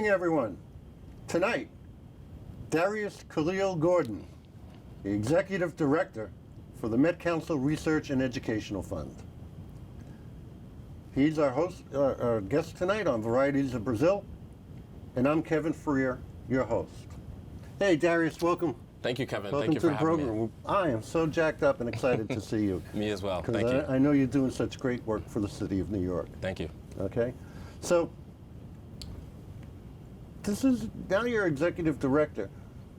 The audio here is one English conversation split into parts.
everyone. Tonight, Darius Khalil Gordon, the Executive Director for the Met Council Research and Educational Fund. He's our host, our guest tonight on Varieties of Brazil, and I'm Kevin Freer, your host. Hey, Darius, welcome. Thank you, Kevin. Welcome Thank you to for the having program. me. I am so jacked up and excited to see you. Me as well. Thank you. I know you're doing such great work for the city of New York. Thank you. Okay, so this is now you're executive director,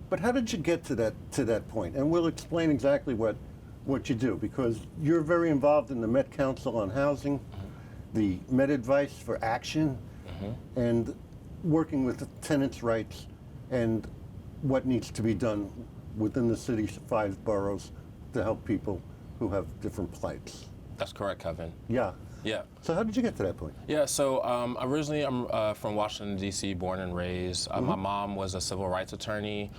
but how did you get to that point? And we'll explain exactly what you do, because you're very involved in the Met Council on Housing, the Met Advice for Action, and working with the tenants' rights and what needs to be done within the city's 5 boroughs to help people who have different plights. That's correct, Kevin. Yeah. Yeah. So how did you get to that point? Yeah, so originally I'm from Washington, D.C., born and raised. My mom was a civil rights attorney.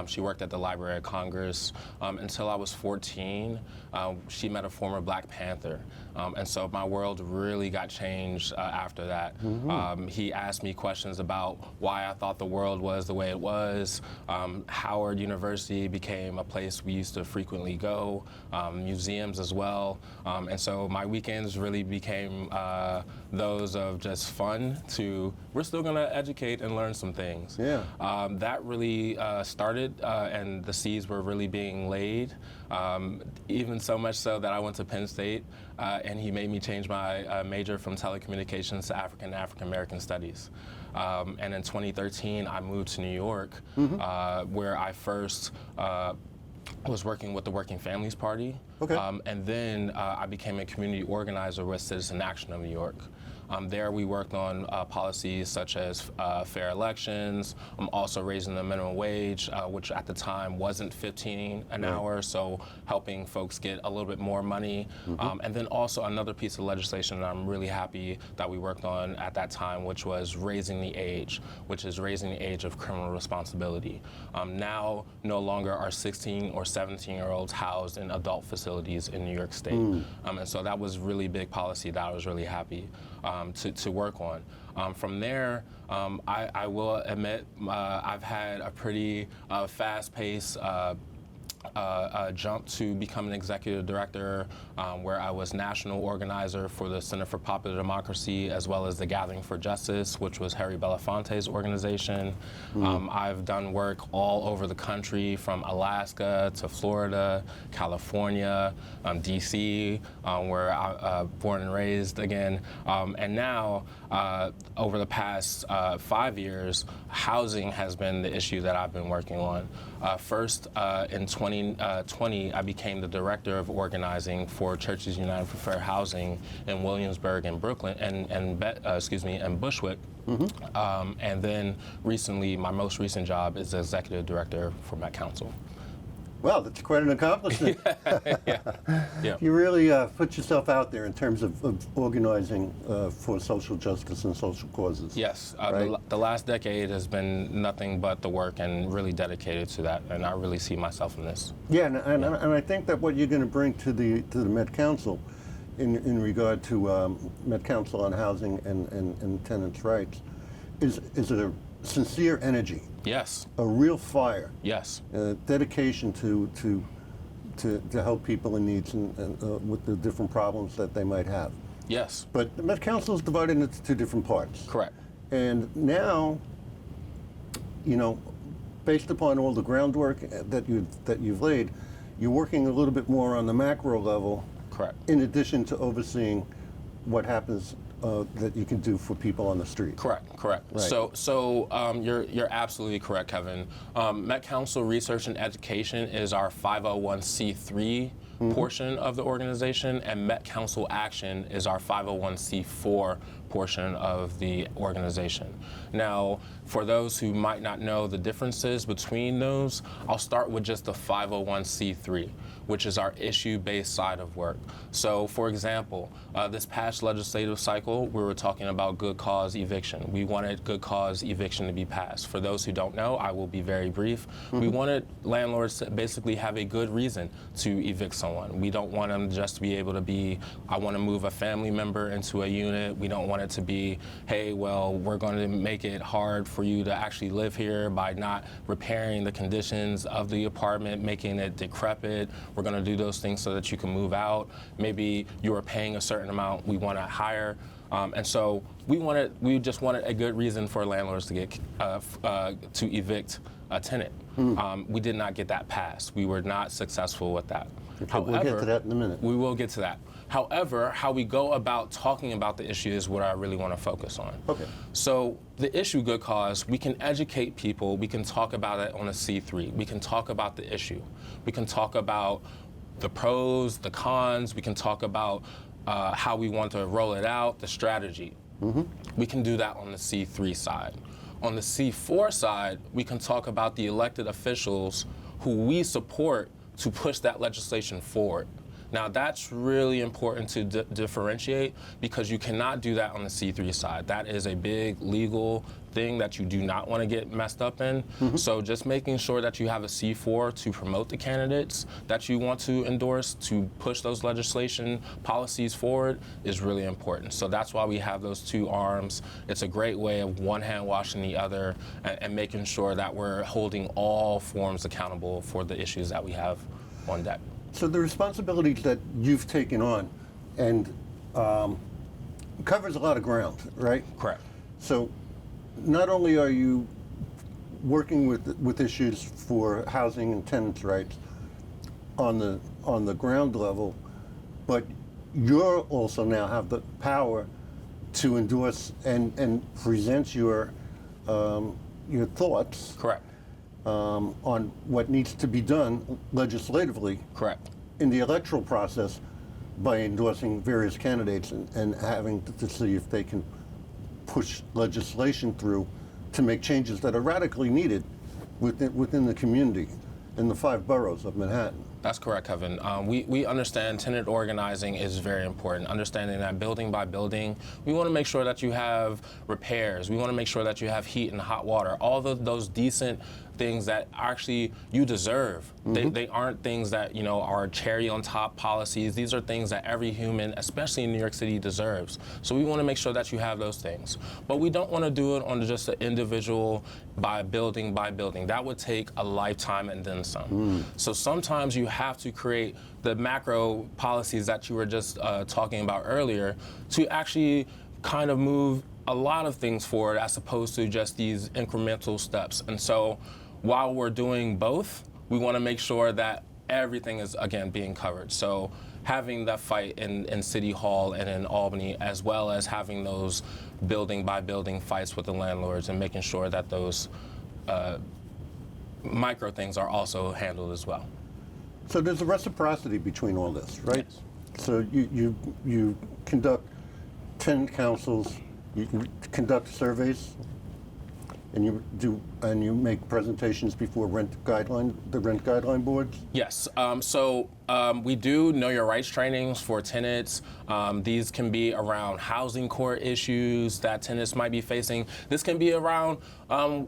She worked at the Library of Congress. Until I was 14, she met a former Black Panther. And so my world really got changed after that. He asked me questions about why I thought the world was the way it was. Howard University became a place we used to frequently go, museums as well. And so my weekends really became those of just fun to, we're still going to educate and learn some things. Yeah. That really started, and the seeds were really being laid, even so much so that I went to Penn State, and he made me change my major from telecommunications to African American Studies. And in 2013, I moved to New York, where I first was working with the Working Families Party. Okay. And then I became a community organizer with Citizen Action of New York. There we worked on policies such as fair elections, also raising the minimum wage, which at the time wasn't $15 an hour, so helping folks get a little bit more money. And then also another piece of legislation that I'm really happy that we worked on at that time, which was raising the age, which is raising the age of criminal responsibility. Now, no longer are 16 or 17-year-olds housed in adult facilities in New York State. And so that was really big policy that I was really happy to work on. From there, I will admit I've had a pretty fast-paced jump to become an executive director, where I was national organizer for the Center for Popular Democracy, as well as the Gathering for Justice, which was Harry Belafonte's organization. I've done work all over the country, from Alaska to Florida, California, DC, where I born and raised again. And now, over the past 5 years, housing has been the issue that I've been working on. First, in 2020, I became the director of organizing for Churches United for Fair Housing in Williamsburg and Brooklyn, and Bushwick. And then recently, my most recent job is the executive director for Met Council. Well, that's quite an accomplishment. Yeah. You really put yourself out there in terms of organizing for social justice and social causes. Yes, right? the last decade has been nothing but the work, and really dedicated to that, and I really see myself in this. Yeah, and I think that what you're going to bring to the Met Council in regard to Met Council on Housing and tenants' rights is a sincere energy. Yes. A real fire. Yes. Dedication to help people in needs and with the different problems that they might have. Yes. But the Met Council is divided into 2 different parts. Correct. And now, based upon all the groundwork that you've laid, you're working a little bit more on the macro level. Correct. In addition to overseeing what happens that you can do for people on the street. Correct. Right. So you're absolutely correct, Kevin. Met Council Research and Education is our 501c3 portion of the organization, and Met Council Action is our 501c4 portion of the organization. Now, for those who might not know the differences between those, I'll start with just the 501c3, which is our issue-based side of work. So, for example, this past legislative cycle, we were talking about good cause eviction. We wanted good cause eviction to be passed. For those who don't know, I will be very brief. We wanted landlords to basically have a good reason to evict someone. We don't want them just to be able to be, I want to move a family member into a unit. We don't want it to be, hey, well, we're going to make it hard for you to actually live here by not repairing the conditions of the apartment, making it decrepit. We're going to do those things so that you can move out. Maybe you are paying a certain amount, we want to hire. And so we just wanted a good reason for landlords to get to evict a tenant. We did not get that passed. We were not successful with that. Okay, However, we'll get to that in a minute. we will get to that. However, how we go about talking about the issue is what I really want to focus on. Okay. So the issue, good cause, we can educate people. We can talk about it on a C3. We can talk about the issue. We can talk about the pros, the cons. We can talk about how we want to roll it out, the strategy. We can do that on the C3 side. On the C4 side, we can talk about the elected officials who we support to push that legislation forward. Now, that's really important to differentiate, because you cannot do that on the C3 side. That is a big legal thing that you do not want to get messed up in. So just making sure that you have a C4 to promote the candidates that you want to endorse, to push those legislation policies forward, is really important. So that's why we have those two arms. It's a great way of one hand washing the other, and making sure that we're holding all forms accountable for the issues that we have on deck. So the responsibilities that you've taken on and covers a lot of ground, right? Correct. So not only are you working with issues for housing and tenants' rights on the ground level, but you're also now have the power to endorse and present your thoughts. Correct. On what needs to be done legislatively. Correct. In the electoral process by endorsing various candidates and having to see if they can push legislation through to make changes that are radically needed within the community in the 5 boroughs of Manhattan. That's correct, Kevin. We understand tenant organizing is very important. Understanding that building by building, we want to make sure that you have repairs. We want to make sure that you have heat and hot water. All those decent things that actually you deserve. They aren't things that, are cherry on top policies. These are things that every human, especially in New York City, deserves. So we want to make sure that you have those things. But we don't want to do it on just an individual by building. That would take a lifetime and then some. So sometimes you have to create the macro policies that you were just talking about earlier to actually kind of move a lot of things forward, as opposed to just these incremental steps. And so while we're doing both, we want to make sure that everything is, again, being covered. So having that fight in City Hall and in Albany, as well as having those building by building fights with the landlords, and making sure that those micro things are also handled as well. So there's a reciprocity between all this, right? Yes. So you conduct tenant councils, you conduct surveys, and you make presentations before the rent guideline boards? Yes. So we do know your rights trainings for tenants. These can be around housing court issues that tenants might be facing. This can be around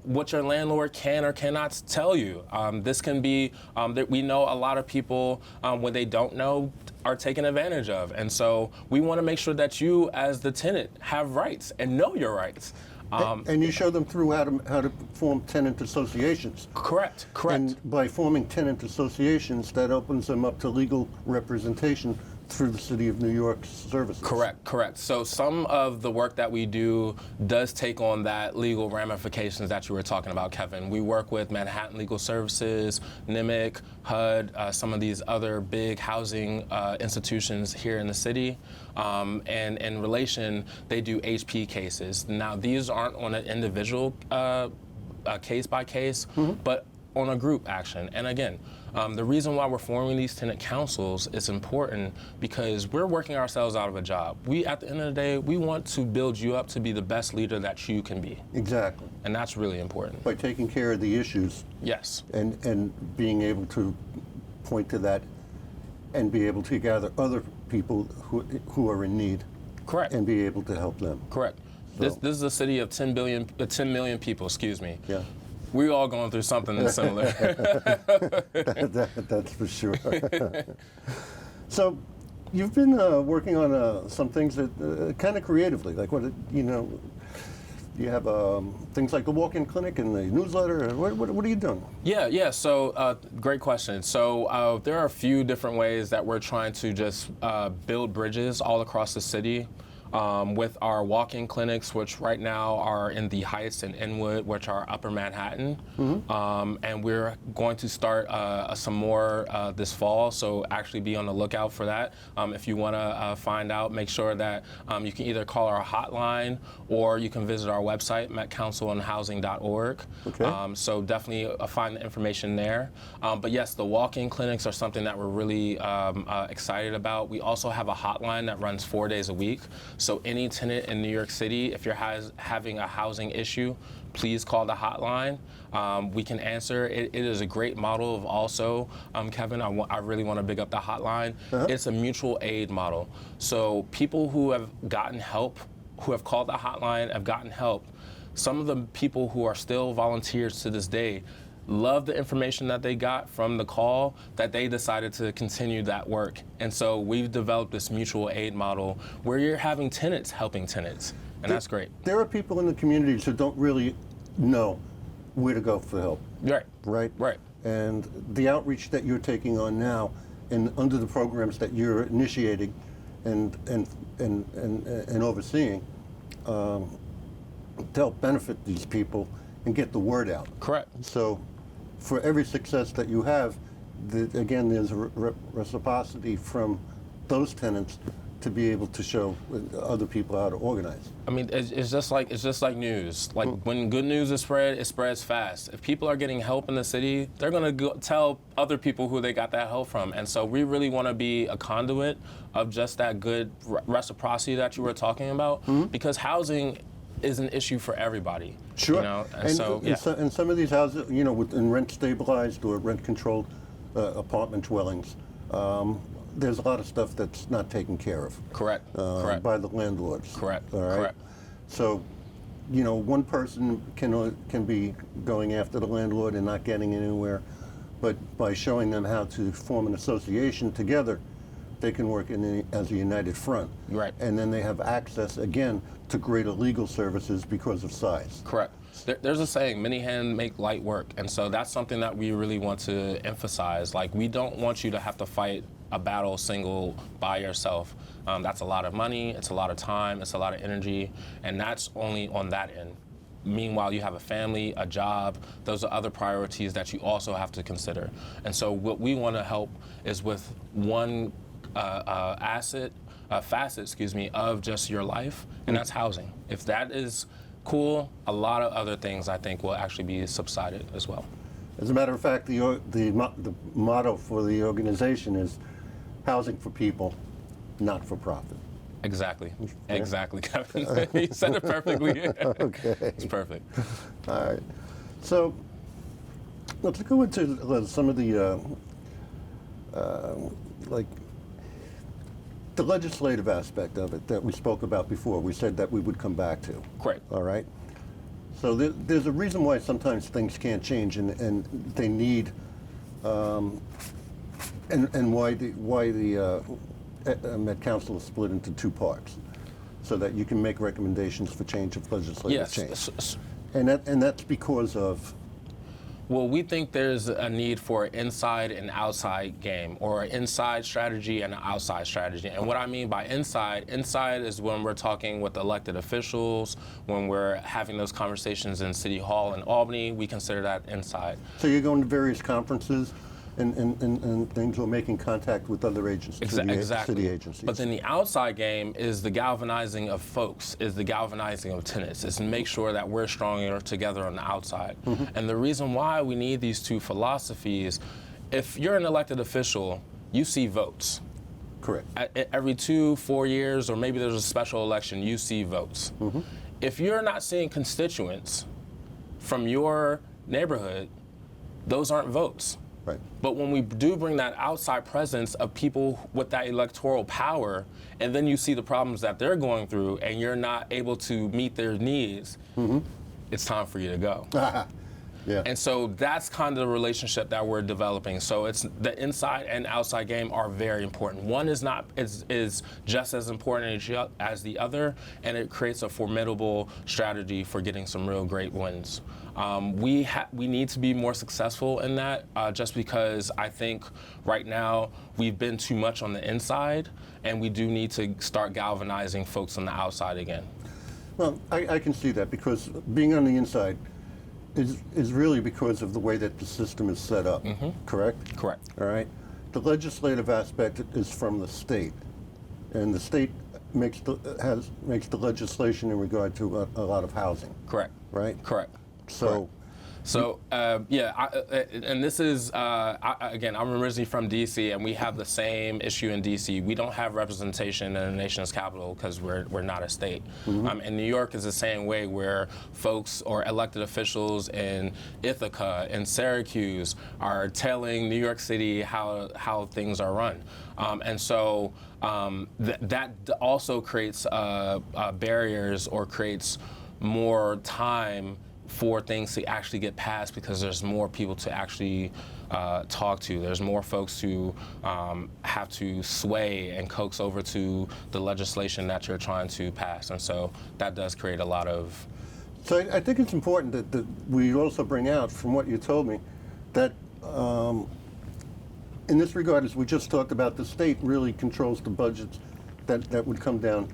what your landlord can or cannot tell you. This can be that we know a lot of people, when they don't know, are taken advantage of. And so we want to make sure that you, as the tenant, have rights and know your rights. And you show them through how to form tenant associations. Correct. And by forming tenant associations, that opens them up to legal representation through the City of New York's services. Correct. So some of the work that we do does take on that legal ramifications that you were talking about, Kevin. We work with Manhattan Legal Services, NIMIC, HUD, some of these other big housing institutions here in the city. And in relation, they do HP cases. Now, these aren't on an individual case by case, but on a group action. And again, the reason why we're forming these tenant councils is important, because we're working ourselves out of a job. We, at the end of the day, we want to build you up to be the best leader that you can be. Exactly. And that's really important. By taking care of the issues. Yes. And being able to point to that and be able to gather other people who are in need. Correct. And be able to help them. Correct. So. This is a city of 10 million people, excuse me. Yeah. We all going through something similar. That's for sure. So, you've been working on some things that kind of creatively, like what you have things like the walk-in clinic and the newsletter. What are you doing? Yeah. So, great question. So, there are a few different ways that we're trying to just build bridges all across the city. With our walk-in clinics, which right now are in the Heights and Inwood, which are Upper Manhattan. And we're going to start some more this fall, so actually be on the lookout for that. If you want to find out, make sure that you can either call our hotline or you can visit our website, metcouncilandhousing.org. Okay. So definitely find the information there. But yes, the walk-in clinics are something that we're really excited about. We also have a hotline that runs 4 days a week. So any tenant in New York City, if you're having a housing issue, please call the hotline. We can answer. It is a great model of also, Kevin, I really want to big up the hotline. It's a mutual aid model. So people who have gotten help, who have called the hotline, have gotten help. Some of the people who are still volunteers to this day love the information that they got from the call, that they decided to continue that work. And so we've developed this mutual aid model where you're having tenants helping tenants, and that's great. There are people in the communities who don't really know where to go for help. Right. And the outreach that you're taking on now, and under the programs that you're initiating and overseeing, to help benefit these people and get the word out. Correct. So, for every success that you have, again, there's reciprocity from those tenants to be able to show other people how to organize. I mean, it's just like news. Like when good news is spread, it spreads fast. If people are getting help in the city, they're gonna go tell other people who they got that help from. And so we really want to be a conduit of just that good reciprocity that you were talking about, because housing is an issue for everybody. Sure. You know? And some of these houses, in rent stabilized or rent controlled apartment dwellings, there's a lot of stuff that's not taken care of. Correct. By the landlords. Correct. All right? Correct. So, one person can be going after the landlord and not getting anywhere, but by showing them how to form an association together, they can work as a united front. Right. And then they have access, again, to greater legal services because of size. Correct. There's a saying, many hands make light work. And so that's something that we really want to emphasize. Like, we don't want you to have to fight a battle single by yourself. That's a lot of money, it's a lot of time, it's a lot of energy, and that's only on that end. Meanwhile, you have a family, a job. Those are other priorities that you also have to consider. And so what we want to help is with one facet, of just your life, and that's housing. If that is cool, a lot of other things I think will actually be subsided as well. As a matter of fact, the motto for the organization is housing for people, not for profit. Exactly. Exactly, Kevin. You said it perfectly. Okay. It's perfect. All right. So let's go into some of the the legislative aspect of it that we spoke about before. We said that we would come back to. Great. All right. So there's a reason why sometimes things can't change, and they need, and why the Met Council is split into two parts, so that you can make recommendations for change of legislative change. And that's because of. Well, we think there's a need for an inside and outside game, or an inside strategy and an outside strategy. And what I mean by inside is when we're talking with elected officials, when we're having those conversations in City Hall in Albany, we consider that inside. So you're going to various conferences and things, or making contact with other agencies, Exactly. city agencies. But then the outside game is the galvanizing of folks, is the galvanizing of tenants, is to make sure that we're stronger together on the outside. And the reason why we need these two philosophies, if you're an elected official, you see votes. Correct. Every 2-4 years, or maybe there's a special election, you see votes. If you're not seeing constituents from your neighborhood, those aren't votes. Right. But when we do bring that outside presence of people with that electoral power, and then you see the problems that they're going through, and you're not able to meet their needs, it's time for you to go. Yeah. And so that's kind of the relationship that we're developing. So it's the inside and outside game are very important. One is not is just as important as the other, and it creates a formidable strategy for getting some real great wins. We need to be more successful in that, just because I think right now we've been too much on the inside, and we do need to start galvanizing folks on the outside again. Well, I can see that, because being on the inside is really because of the way that the system is set up, correct? Correct. All right. The legislative aspect is from the state, and the state makes the legislation in regard to a lot of housing. Correct. Right. Correct. So. So, and this is, again, I'm originally from D.C., and we have the same issue in D.C. We don't have representation in the nation's capital because we're not a state. And New York is the same way, where folks or elected officials in Ithaca and Syracuse are telling New York City how things are run. And so that also creates barriers, or creates more time for things to actually get passed, because there's more people to actually talk to. There's more folks who have to sway and coax over to the legislation that you're trying to pass. And so that does create a lot of... So I think it's important that we also bring out, from what you told me, that in this regard, as we just talked about, the state really controls the budgets that would come down,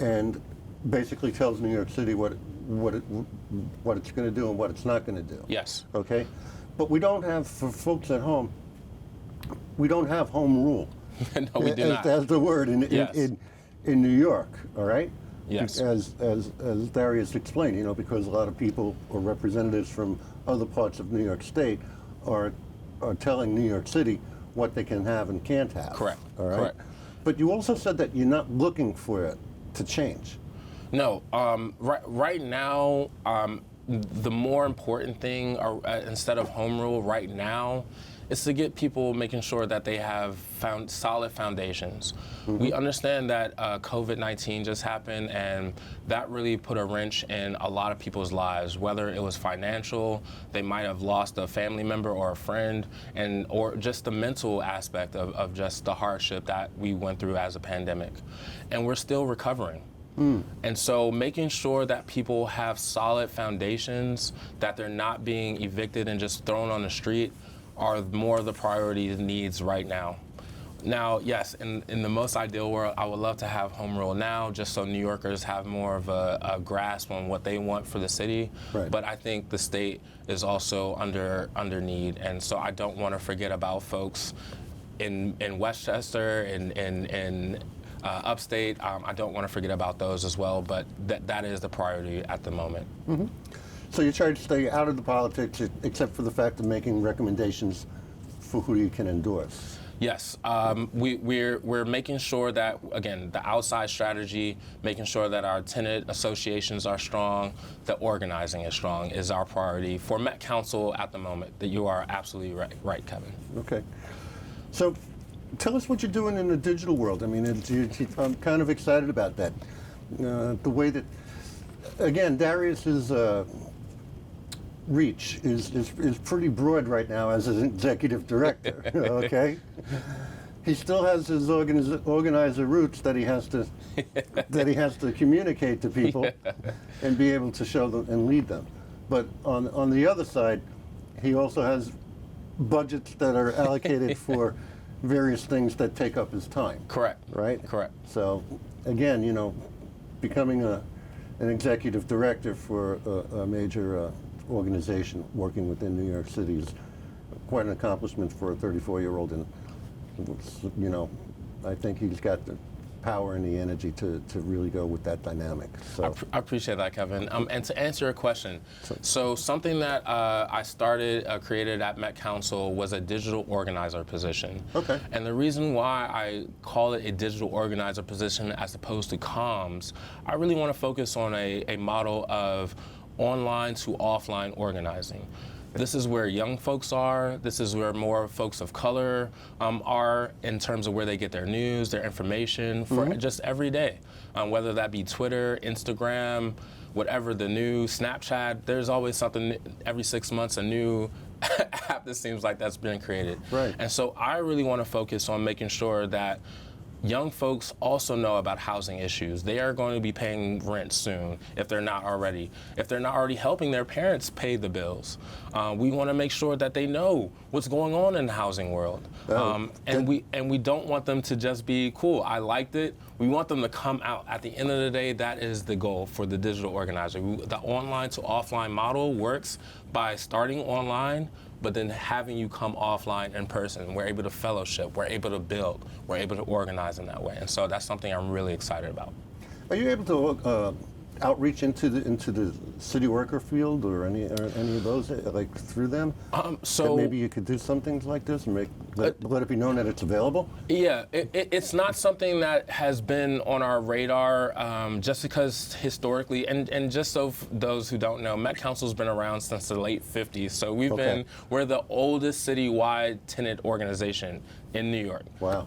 and basically tells New York City what it's going to do and what it's not going to do. Yes. Okay? But we don't have, for folks at home, we don't have home rule. No, we do not. As the word in New York, all right? Yes. As Darius explained, because a lot of people or representatives from other parts of New York State are telling New York City what they can have and can't have. Correct. All right? Correct. But you also said that you're not looking for it to change. No, right now, the more important thing, instead of home rule right now, is to get people making sure that they have found solid foundations. We understand that COVID-19 just happened, and that really put a wrench in a lot of people's lives, whether it was financial, they might have lost a family member or a friend, or just the mental aspect of just the hardship that we went through as a pandemic. And we're still recovering. And so making sure that people have solid foundations, that they're not being evicted and just thrown on the street, are more of the priority needs right now. Now, yes, in the most ideal world, I would love to have home rule now, just so New Yorkers have more of a grasp on what they want for the city. Right. But I think the state is also under need, and so I don't want to forget about folks in Westchester, in upstate. I don't want to forget about those as well, but that is the priority at the moment. So you try to stay out of the politics, except for the fact of making recommendations for who you can endorse. Yes, we're making sure that, again, the outside strategy, making sure that our tenant associations are strong, that organizing is strong, is our priority for Met Council at the moment. That you are absolutely right, Kevin. Okay. So tell us what you're doing in the digital world. I mean, I'm kind of excited about that. The way that, again, Darius's reach is pretty broad right now as an executive director. Okay, he still has his organizer roots that he has to communicate to people and be able to show them and lead them. But on the other side, he also has budgets that are allocated for various things that take up his time. Correct. Right? Correct. So again, becoming an executive director for a major organization working within New York City is quite an accomplishment for a 34-year-old, and I think he's got the power and the energy to really go with that dynamic. So I appreciate that, Kevin. And to answer your question, so something that I created at Met Council was a digital organizer position. Okay. And the reason why I call it a digital organizer position as opposed to comms, I really want to focus on a model of online to offline organizing. This is where young folks are. This is where more folks of color are in terms of where they get their news, their information for just every day. Whether that be Twitter, Instagram, whatever the new Snapchat, there's always something every 6 months, a new app that seems like that's been created. Right. And so I really want to focus on making sure that young folks also know about housing issues. They are going to be paying rent soon if they're not already. If they're not already helping their parents pay the bills, we want to make sure that they know what's going on in the housing world. And we don't want them to just be cool. I liked it. We want them to come out. At the end of the day, that is the goal for the digital organizer. The online to offline model works by starting online, but then having you come offline in person. We're able to fellowship, we're able to build, we're able to organize in that way. And so that's something I'm really excited about. Are you able to outreach into the city worker field or any of those, like through them? So that maybe you could do some things like this and let it be known that it's available? Yeah, it's not something that has been on our radar just because historically, and just so those who don't know, Met Council's been around since the late 50s. So we're the oldest citywide tenant organization in New York. Wow.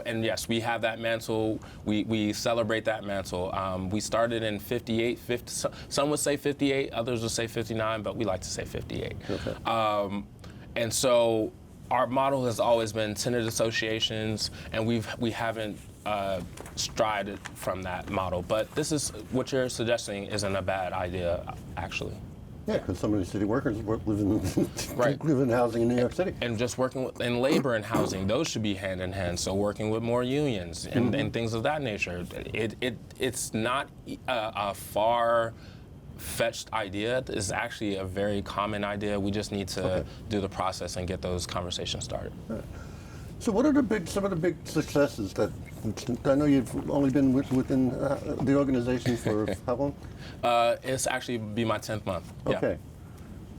And yes, we have that mantle. We celebrate that mantle. We started in 58, some would say 58, others would say 59, but we like to say 58. Okay. And so our model has always been tenant associations, and we haven't strided from that model. But this is what you're suggesting isn't a bad idea, actually. Yeah, because some of these city workers live Right. in housing in New York City. And just working in labor and housing, those should be hand in hand. So working with more unions and things of that nature. It's not a far-fetched idea. It's actually a very common idea. We just need to do the process and get those conversations started. So what are some of the big successes that, I know you've only been within the organization for how long? It's actually be my 10th month. Yeah. Okay.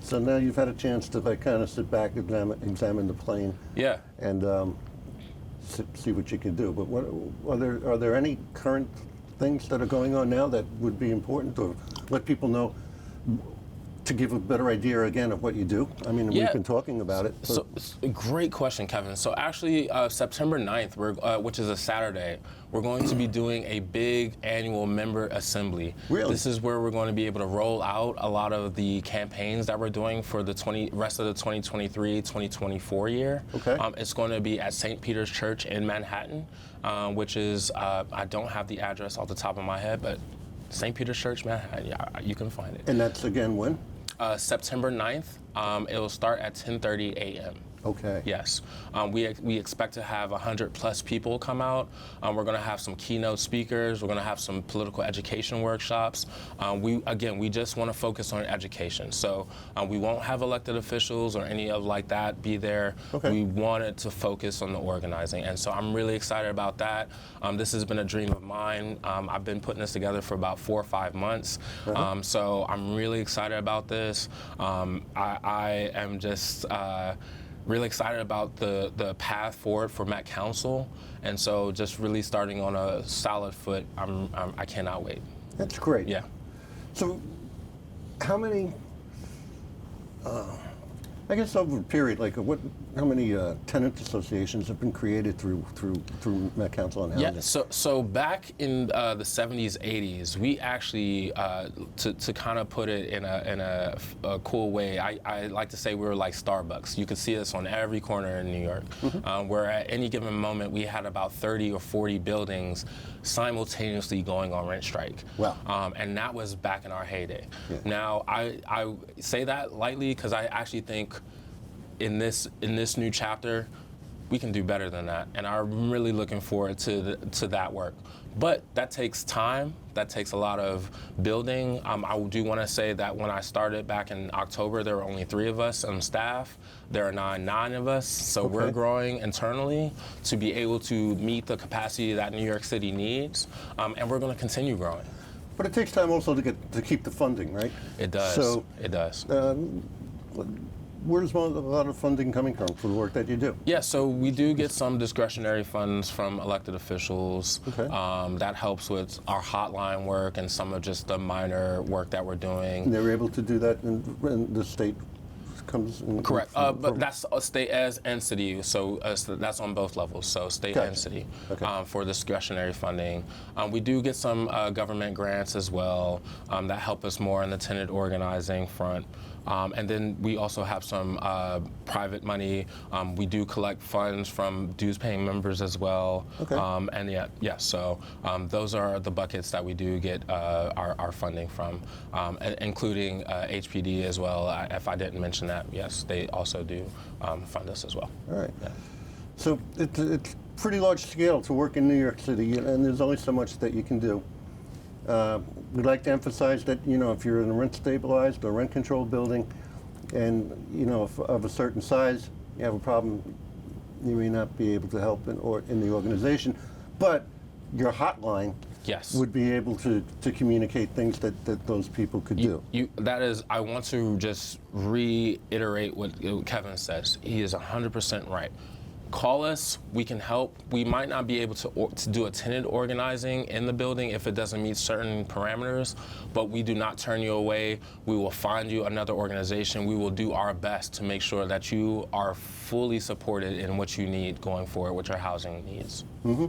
So now you've had a chance to kind of sit back, examine the plane, Yeah. and see what you can do. But are there any current things that are going on now that would be important to let people know, to give a better idea again of what you do? I mean, we've been talking about it. So, great question, Kevin. So actually, September 9th, which is a Saturday, we're going to be doing a big annual member assembly. Really? This is where we're going to be able to roll out a lot of the campaigns that we're doing for the rest of the 2023-2024 year. Okay. It's going to be at St. Peter's Church in Manhattan, which is, I don't have the address off the top of my head, but St. Peter's Church, Manhattan, yeah, you can find it. And that's again when? September 9th. It will start at 10:30 a.m. Okay. Yes. We expect to have 100+ people come out. We're going to have some keynote speakers. We're going to have some political education workshops. We just want to focus on education. So we won't have elected officials or any of like that be there. Okay. We wanted to focus on the organizing. And so I'm really excited about that. This has been a dream of mine. I've been putting this together for about 4 or 5 months. So I'm really excited about this. I am just really excited about the path forward for Met Council, and so just really starting on a solid foot. I cannot wait. That's great. Yeah. So, how many? I guess over a period, like how many tenant associations have been created through Met Council on Housing? Yeah, so back in the 70s, 80s, we actually, to kind of put it in a cool way, I like to say we were like Starbucks. You could see us on every corner in New York, where at any given moment we had about 30 or 40 buildings simultaneously going on rent strike. Wow. And that was back in our heyday. Yeah. Now, I say that lightly because I actually think in this new chapter, we can do better than that, and I'm really looking forward to that work. But that takes time. That takes a lot of building. I do want to say that when I started back in October, there were only 3 of us on staff. There are now 9 of us, so we're growing internally to be able to meet the capacity that New York City needs, and we're going to continue growing. But it takes time also to keep the funding, right? It does. So it does. Where's a lot of funding coming from for the work that you do? Yeah, so we do get some discretionary funds from elected officials. Okay. That helps with our hotline work and some of just the minor work that we're doing. And they're able to do that in the state comes in? Correct, but that's state and city, so that's on both levels, so state Gotcha. and city Okay. for discretionary funding. We do get some government grants as well that help us more in the tenant organizing front. And then we also have some private money. We do collect funds from dues-paying members as well. Okay. And so those are the buckets that we do get our funding from, including HPD as well. If I didn't mention that, yes, they also do fund us as well. All right. Yeah. So it's pretty large scale to work in New York City, and there's only so much that you can do. We'd like to emphasize that, if you're in a rent-stabilized or rent-controlled building and, of a certain size, you have a problem, you may not be able to help in the organization, but your hotline Yes. would be able to communicate things that those people could do. I want to just reiterate what Kevin says. He is 100% right. Call us, we can help. We might not be able to do a tenant organizing in the building if it doesn't meet certain parameters, but we do not turn you away. We will find you another organization. We will do our best to make sure that you are fully supported in what you need going forward with your housing needs. Mm-hmm.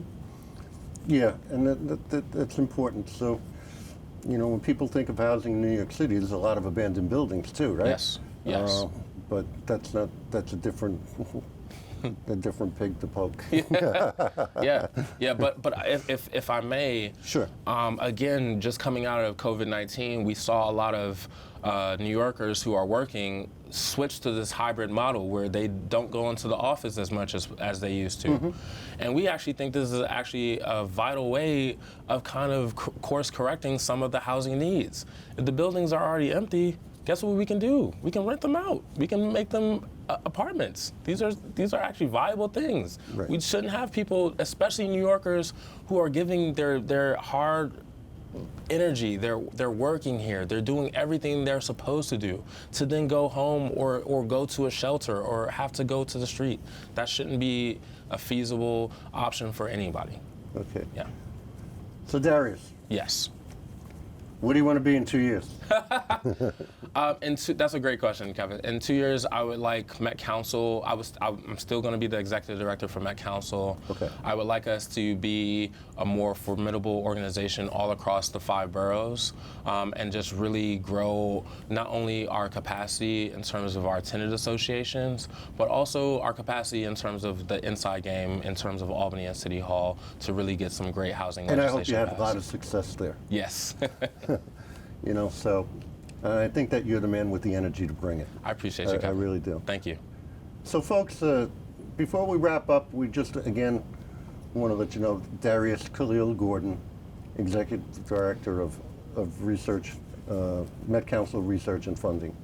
Yeah, and that's important. So, when people think of housing in New York City, there's a lot of abandoned buildings too, right? Yes, yes. But that's a different a different pig to poke. Yeah. But if I may, Sure. Again, just coming out of COVID-19, we saw a lot of New Yorkers who are working switch to this hybrid model where they don't go into the office as much as they used to. Mm-hmm. And we actually think this is actually a vital way of kind of course correcting some of the housing needs. If the buildings are already empty, guess what we can do? We can rent them out. We can make them apartments. These are actually viable things. Right. We shouldn't have people, especially New Yorkers, who are giving their hard energy. They're working here. They're doing everything they're supposed to do to then go home or go to a shelter or have to go to the street. That shouldn't be a feasible option for anybody. Okay. Yeah. So Darius, Yes. what do you want to be in 2 years? That's a great question, Kevin. In 2 years, I would like Met Council. I'm still going to be the executive director for Met Council. Okay. I would like us to be a more formidable organization all across the 5 boroughs, and just really grow not only our capacity in terms of our tenant associations, but also our capacity in terms of the inside game, in terms of Albany and City Hall, to really get some great housing And I legislation hope you have passed. a lot of success there. Yes. So I think that you're the man with the energy to bring it. I appreciate you, I Kevin. really do. Thank you. So folks, before we wrap up, we just again want to let you know Darius Khalil Gordon, Executive Director of Research, Met Council Research and Funding,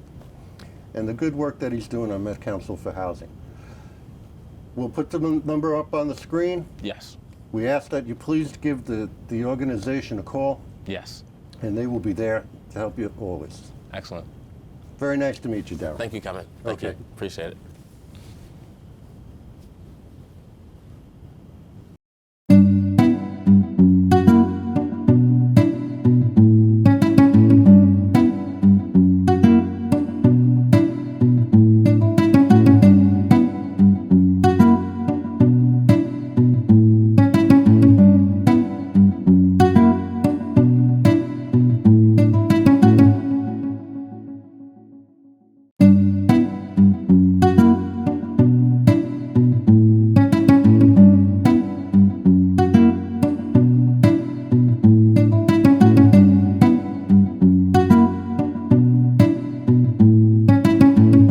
and the good work that he's doing on Met Council for Housing. We'll put the number up on the screen. Yes. We ask that you please give the organization a call, Yes. and they will be there to help you always. Excellent. Very nice to meet you, Darryl. Thank you, Kevin. Thank Okay. you. Appreciate it.